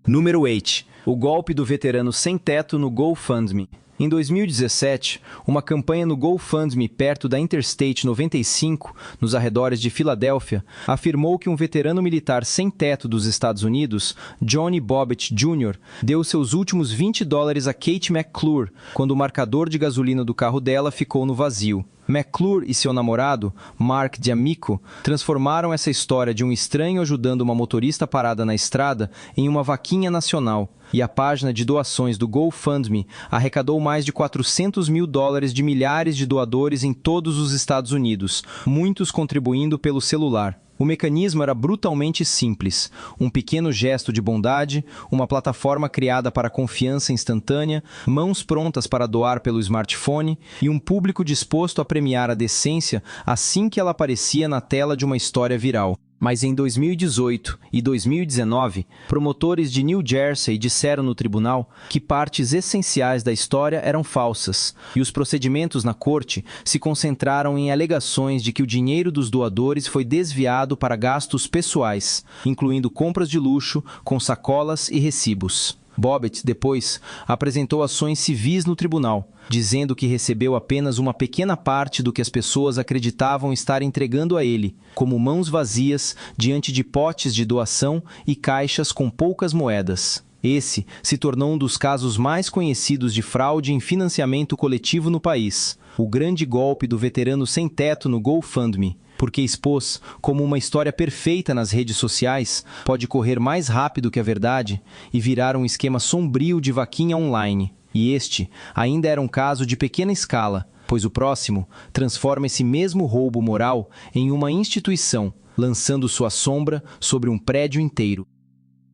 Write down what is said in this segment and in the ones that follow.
Número 8. O golpe do veterano sem teto no GoFundMe. Em 2017, uma campanha no GoFundMe perto da Interstate 95, nos arredores de Filadélfia, afirmou que um veterano militar sem teto dos Estados Unidos, Johnny Bobbitt Jr., deu seus últimos $20 a Kate McClure quando o marcador de gasolina do carro dela ficou no vazio. McClure e seu namorado, Mark D'Amico, transformaram essa história de um estranho ajudando uma motorista parada na estrada em uma vaquinha nacional, e a página de doações do GoFundMe arrecadou mais de $400 mil de milhares de doadores em todos os Estados Unidos, muitos contribuindo pelo celular. O mecanismo era brutalmente simples: um pequeno gesto de bondade, uma plataforma criada para confiança instantânea, mãos prontas para doar pelo smartphone e um público disposto a premiar a decência assim que ela aparecia na tela de uma história viral. Mas em 2018 e 2019, promotores de New Jersey disseram no tribunal que partes essenciais da história eram falsas, e os procedimentos na corte se concentraram em alegações de que o dinheiro dos doadores foi desviado para gastos pessoais, incluindo compras de luxo, com sacolas e recibos. Bobbitt, depois, apresentou ações civis no tribunal, dizendo que recebeu apenas uma pequena parte do que as pessoas acreditavam estar entregando a ele, como mãos vazias diante de potes de doação e caixas com poucas moedas. Esse se tornou um dos casos mais conhecidos de fraude em financiamento coletivo no país, o grande golpe do veterano sem teto no GoFundMe, porque expôs como uma história perfeita nas redes sociais pode correr mais rápido que a verdade e virar um esquema sombrio de vaquinha online. E este ainda era um caso de pequena escala, pois o próximo transforma esse mesmo roubo moral em uma instituição, lançando sua sombra sobre um prédio inteiro.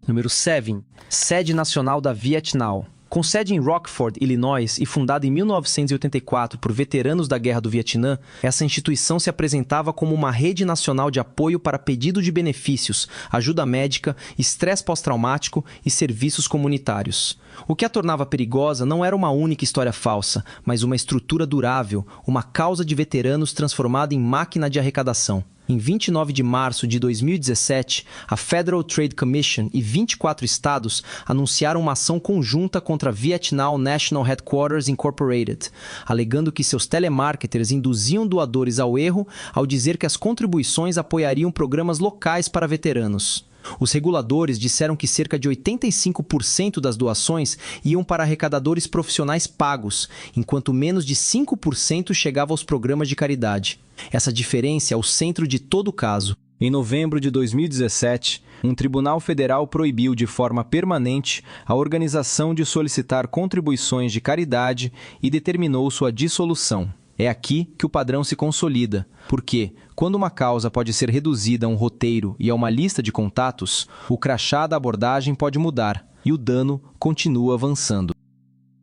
Número 7. Sede Nacional da Vietnã. Com sede em Rockford, Illinois, e fundada em 1984 por veteranos da Guerra do Vietnã, essa instituição se apresentava como uma rede nacional de apoio para pedido de benefícios, ajuda médica, estresse pós-traumático e serviços comunitários. O que a tornava perigosa não era uma única história falsa, mas uma estrutura durável, uma causa de veteranos transformada em máquina de arrecadação. Em 29 de março de 2017, a Federal Trade Commission e 24 estados anunciaram uma ação conjunta contra a Vietnam National Headquarters Incorporated, alegando que seus telemarketers induziam doadores ao erro ao dizer que as contribuições apoiariam programas locais para veteranos. Os reguladores disseram que cerca de 85% das doações iam para arrecadadores profissionais pagos, enquanto menos de 5% chegava aos programas de caridade. Essa diferença é o centro de todo o caso. Em novembro de 2017, um tribunal federal proibiu de forma permanente a organização de solicitar contribuições de caridade e determinou sua dissolução. É aqui que o padrão se consolida, porque, quando uma causa pode ser reduzida a um roteiro e a uma lista de contatos, o crachá da abordagem pode mudar e o dano continua avançando.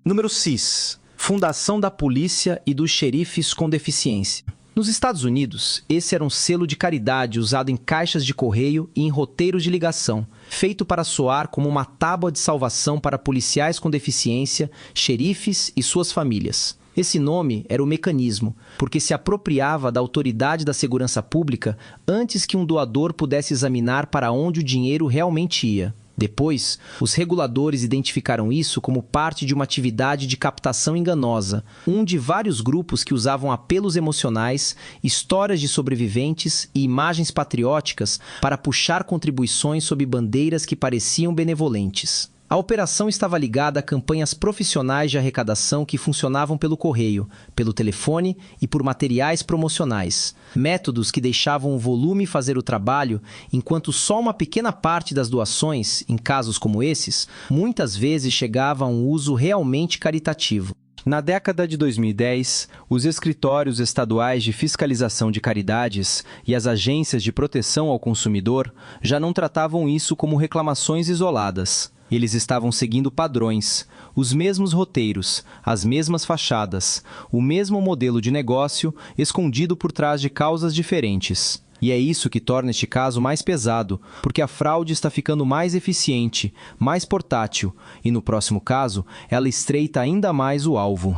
Número 6. Fundação da Polícia e dos Xerifes com Deficiência. Nos Estados Unidos, esse era um selo de caridade usado em caixas de correio e em roteiros de ligação, feito para soar como uma tábua de salvação para policiais com deficiência, xerifes e suas famílias. Esse nome era o mecanismo, porque se apropriava da autoridade da segurança pública antes que um doador pudesse examinar para onde o dinheiro realmente ia. Depois, os reguladores identificaram isso como parte de uma atividade de captação enganosa, um de vários grupos que usavam apelos emocionais, histórias de sobreviventes e imagens patrióticas para puxar contribuições sob bandeiras que pareciam benevolentes. A operação estava ligada a campanhas profissionais de arrecadação que funcionavam pelo correio, pelo telefone e por materiais promocionais. Métodos que deixavam o volume fazer o trabalho, enquanto só uma pequena parte das doações, em casos como esses, muitas vezes chegava a um uso realmente caritativo. Na década de 2010, os escritórios estaduais de fiscalização de caridades e as agências de proteção ao consumidor já não tratavam isso como reclamações isoladas. Eles estavam seguindo padrões, os mesmos roteiros, as mesmas fachadas, o mesmo modelo de negócio escondido por trás de causas diferentes. E é isso que torna este caso mais pesado, porque a fraude está ficando mais eficiente, mais portátil, e no próximo caso, ela estreita ainda mais o alvo.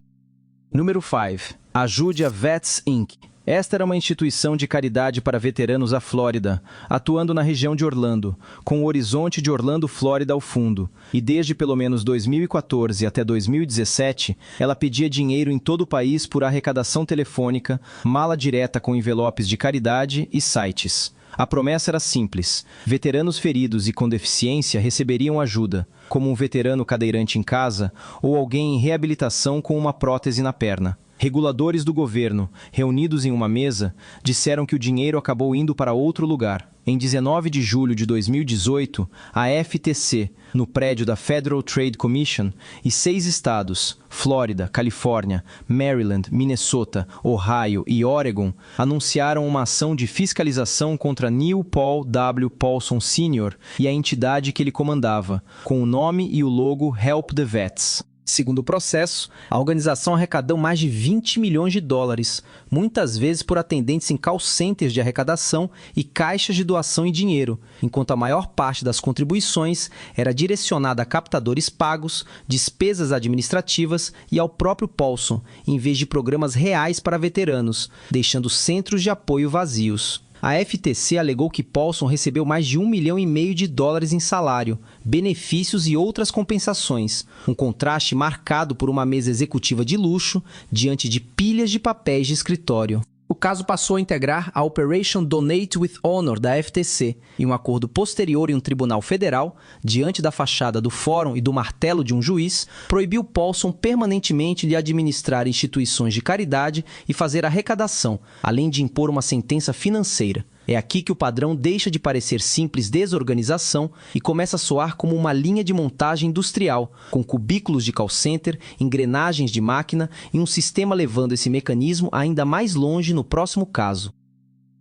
Número 5. Ajude a Vets Inc. Esta era uma instituição de caridade para veteranos à Flórida, atuando na região de Orlando, com o horizonte de Orlando, Flórida ao fundo, e desde pelo menos 2014 até 2017, ela pedia dinheiro em todo o país por arrecadação telefônica, mala direta com envelopes de caridade e sites. A promessa era simples: veteranos feridos e com deficiência receberiam ajuda, como um veterano cadeirante em casa ou alguém em reabilitação com uma prótese na perna. Reguladores do governo, reunidos em uma mesa, disseram que o dinheiro acabou indo para outro lugar. Em 19 de julho de 2018, a FTC, no prédio da Federal Trade Commission, e 6 estados, Flórida, Califórnia, Maryland, Minnesota, Ohio e Oregon, anunciaram uma ação de fiscalização contra Neil Paul W. Paulson Sr. e a entidade que ele comandava, com o nome e o logo Help the Vets. Segundo o processo, a organização arrecadou mais de 20 milhões de dólares, muitas vezes por atendentes em call centers de arrecadação e caixas de doação em dinheiro, enquanto a maior parte das contribuições era direcionada a captadores pagos, despesas administrativas e ao próprio Paulson, em vez de programas reais para veteranos, deixando centros de apoio vazios. A FTC alegou que Paulson recebeu mais de 1,5 milhão de dólares em salário, benefícios e outras compensações, um contraste marcado por uma mesa executiva de luxo diante de pilhas de papéis de escritório. O caso passou a integrar a Operation Donate with Honor da FTC, e um acordo posterior em um tribunal federal, diante da fachada do fórum e do martelo de um juiz, proibiu Paulson permanentemente de administrar instituições de caridade e fazer arrecadação, além de impor uma sentença financeira. É aqui que o padrão deixa de parecer simples desorganização e começa a soar como uma linha de montagem industrial, com cubículos de call center, engrenagens de máquina e um sistema levando esse mecanismo ainda mais longe no próximo caso.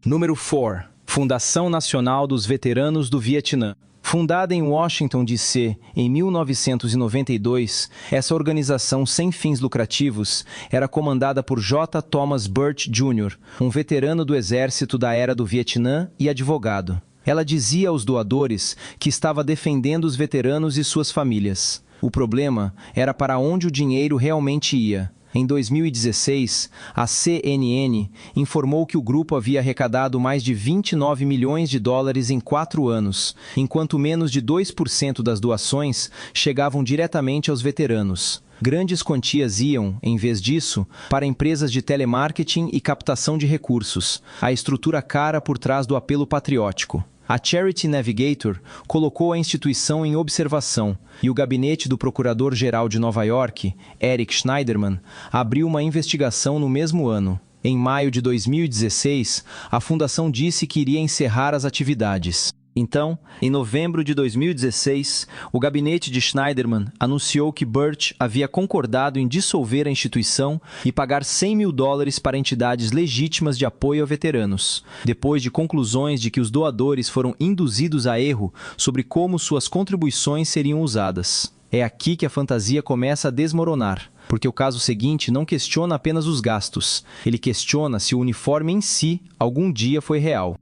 Número 4. Fundação Nacional dos Veteranos do Vietnã. Fundada em Washington, D.C., em 1992, essa organização sem fins lucrativos era comandada por J. Thomas Burt Jr., um veterano do exército da era do Vietnã e advogado. Ela dizia aos doadores que estava defendendo os veteranos e suas famílias. O problema era para onde o dinheiro realmente ia. Em 2016, a CNN informou que o grupo havia arrecadado mais de 29 milhões de dólares em 4 anos, enquanto menos de 2% das doações chegavam diretamente aos veteranos. Grandes quantias iam, em vez disso, para empresas de telemarketing e captação de recursos, a estrutura cara por trás do apelo patriótico. A Charity Navigator colocou a instituição em observação e o gabinete do Procurador-Geral de Nova York, Eric Schneiderman, abriu uma investigação no mesmo ano. Em maio de 2016, a fundação disse que iria encerrar as atividades. Então, em novembro de 2016, o gabinete de Schneiderman anunciou que Burt havia concordado em dissolver a instituição e pagar 100 mil dólares para entidades legítimas de apoio a veteranos, depois de conclusões de que os doadores foram induzidos a erro sobre como suas contribuições seriam usadas. É aqui que a fantasia começa a desmoronar, porque o caso seguinte não questiona apenas os gastos, ele questiona se o uniforme em si algum dia foi real.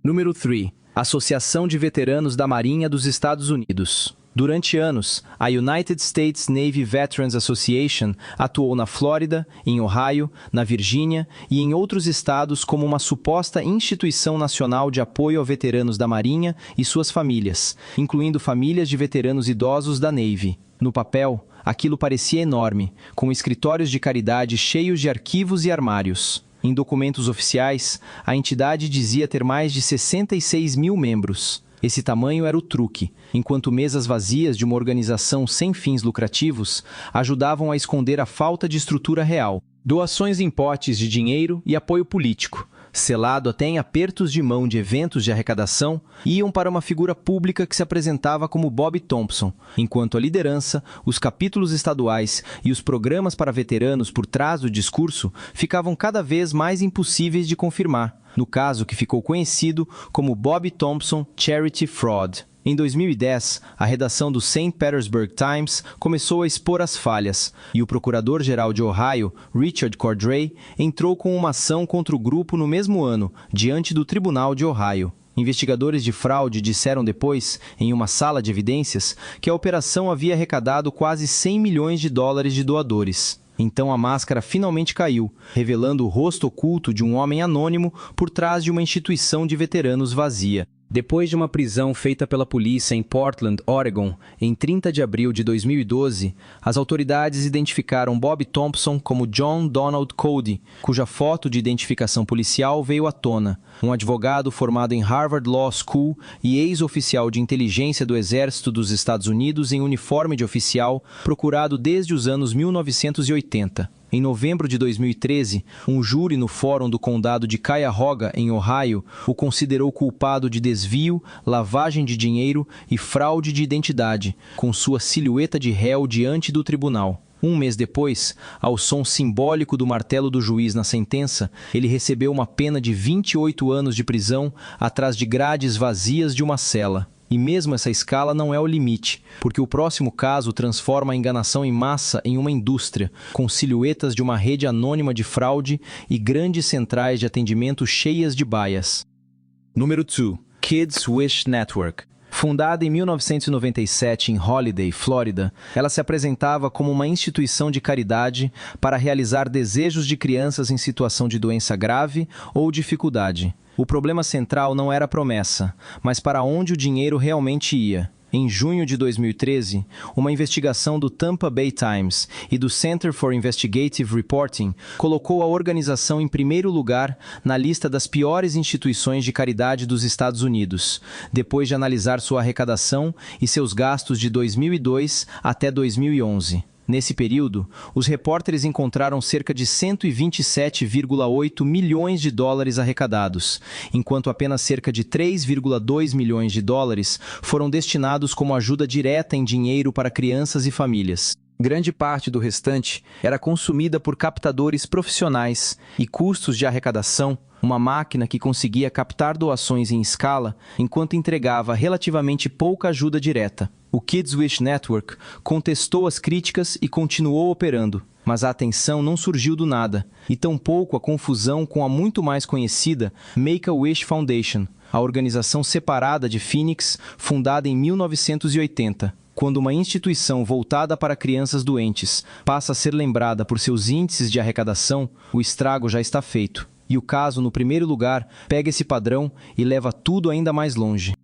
Número 3. Associação de Veteranos da Marinha dos Estados Unidos. Durante anos, a United States Navy Veterans Association atuou na Flórida, em Ohio, na Virgínia e em outros estados como uma suposta instituição nacional de apoio a veteranos da Marinha e suas famílias, incluindo famílias de veteranos idosos da Navy. No papel, aquilo parecia enorme, com escritórios de caridade cheios de arquivos e armários. Em documentos oficiais, a entidade dizia ter mais de 66 mil membros. Esse tamanho era o truque, enquanto mesas vazias de uma organização sem fins lucrativos ajudavam a esconder a falta de estrutura real. Doações em potes de dinheiro e apoio político, selado até em apertos de mão de eventos de arrecadação, iam para uma figura pública que se apresentava como Bob Thompson, enquanto a liderança, os capítulos estaduais e os programas para veteranos por trás do discurso ficavam cada vez mais impossíveis de confirmar, no caso que ficou conhecido como Bob Thompson Charity Fraud. Em 2010, a redação do St. Petersburg Times começou a expor as falhas, e o procurador-geral de Ohio, Richard Cordray, entrou com uma ação contra o grupo no mesmo ano, diante do Tribunal de Ohio. Investigadores de fraude disseram depois, em uma sala de evidências, que a operação havia arrecadado quase 100 milhões de dólares de doadores. Então a máscara finalmente caiu, revelando o rosto oculto de um homem anônimo por trás de uma instituição de veteranos vazia. Depois de uma prisão feita pela polícia em Portland, Oregon, em 30 de abril de 2012, as autoridades identificaram Bob Thompson como John Donald Cody, cuja foto de identificação policial veio à tona. Um advogado formado em Harvard Law School e ex-oficial de inteligência do Exército dos Estados Unidos em uniforme de oficial, procurado desde os anos 1980. Em novembro de 2013, um júri no Fórum do Condado de Cuyahoga, em Ohio, o considerou culpado de desvio, lavagem de dinheiro e fraude de identidade, com sua silhueta de réu diante do tribunal. Um mês depois, ao som simbólico do martelo do juiz na sentença, ele recebeu uma pena de 28 anos de prisão atrás de grades vazias de uma cela. E mesmo essa escala não é o limite, porque o próximo caso transforma a enganação em massa em uma indústria, com silhuetas de uma rede anônima de fraude e grandes centrais de atendimento cheias de baias. Número 2. Kids Wish Network. Fundada em 1997 em Holiday, Flórida, ela se apresentava como uma instituição de caridade para realizar desejos de crianças em situação de doença grave ou dificuldade. O problema central não era a promessa, mas para onde o dinheiro realmente ia. Em junho de 2013, uma investigação do Tampa Bay Times e do Center for Investigative Reporting colocou a organização em primeiro lugar na lista das piores instituições de caridade dos Estados Unidos, depois de analisar sua arrecadação e seus gastos de 2002 até 2011. Nesse período, os repórteres encontraram cerca de 127,8 milhões de dólares arrecadados, enquanto apenas cerca de 3,2 milhões de dólares foram destinados como ajuda direta em dinheiro para crianças e famílias. Grande parte do restante era consumida por captadores profissionais e custos de arrecadação, uma máquina que conseguia captar doações em escala enquanto entregava relativamente pouca ajuda direta. O Kids Wish Network contestou as críticas e continuou operando, mas a atenção não surgiu do nada, e tampouco a confusão com a muito mais conhecida Make-A-Wish Foundation, a organização separada de Phoenix, fundada em 1980. Quando uma instituição voltada para crianças doentes passa a ser lembrada por seus índices de arrecadação, o estrago já está feito. E o caso, no primeiro lugar, pega esse padrão e leva tudo ainda mais longe.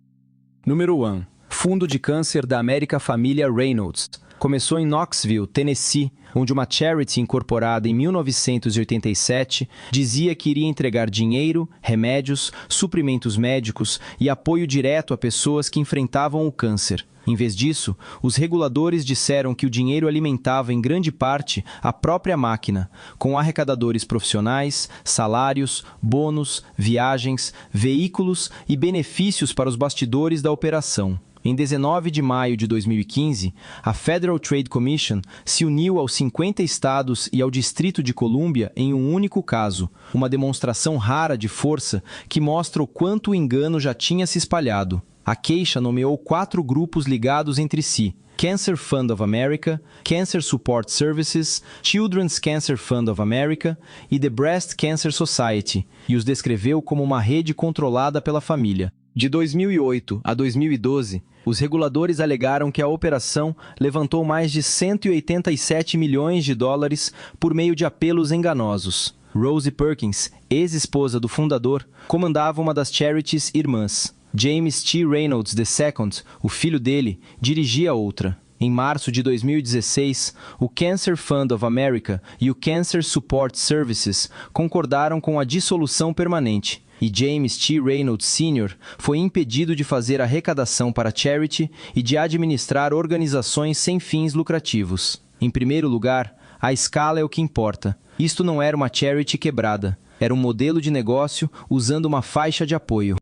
Número 1. Fundo de Câncer da América Família Reynolds. Começou em Knoxville, Tennessee, onde uma charity incorporada em 1987 dizia que iria entregar dinheiro, remédios, suprimentos médicos e apoio direto a pessoas que enfrentavam o câncer. Em vez disso, os reguladores disseram que o dinheiro alimentava em grande parte a própria máquina, com arrecadadores profissionais, salários, bônus, viagens, veículos e benefícios para os bastidores da operação. Em 19 de maio de 2015, a Federal Trade Commission se uniu aos 50 estados e ao Distrito de Colômbia em um único caso, uma demonstração rara de força que mostra o quanto o engano já tinha se espalhado. A queixa nomeou 4 grupos ligados entre si: Cancer Fund of America, Cancer Support Services, Children's Cancer Fund of America e The Breast Cancer Society, e os descreveu como uma rede controlada pela família. De 2008 a 2012, os reguladores alegaram que a operação levantou mais de 187 milhões de dólares por meio de apelos enganosos. Rosie Perkins, ex-esposa do fundador, comandava uma das charities irmãs. James T. Reynolds II, o filho dele, dirigia outra. Em março de 2016, o Cancer Fund of America e o Cancer Support Services concordaram com a dissolução permanente, e James T. Reynolds Sr. foi impedido de fazer arrecadação para a charity e de administrar organizações sem fins lucrativos. Em primeiro lugar, a escala é o que importa. Isto não era uma charity quebrada, era um modelo de negócio usando uma faixa de apoio.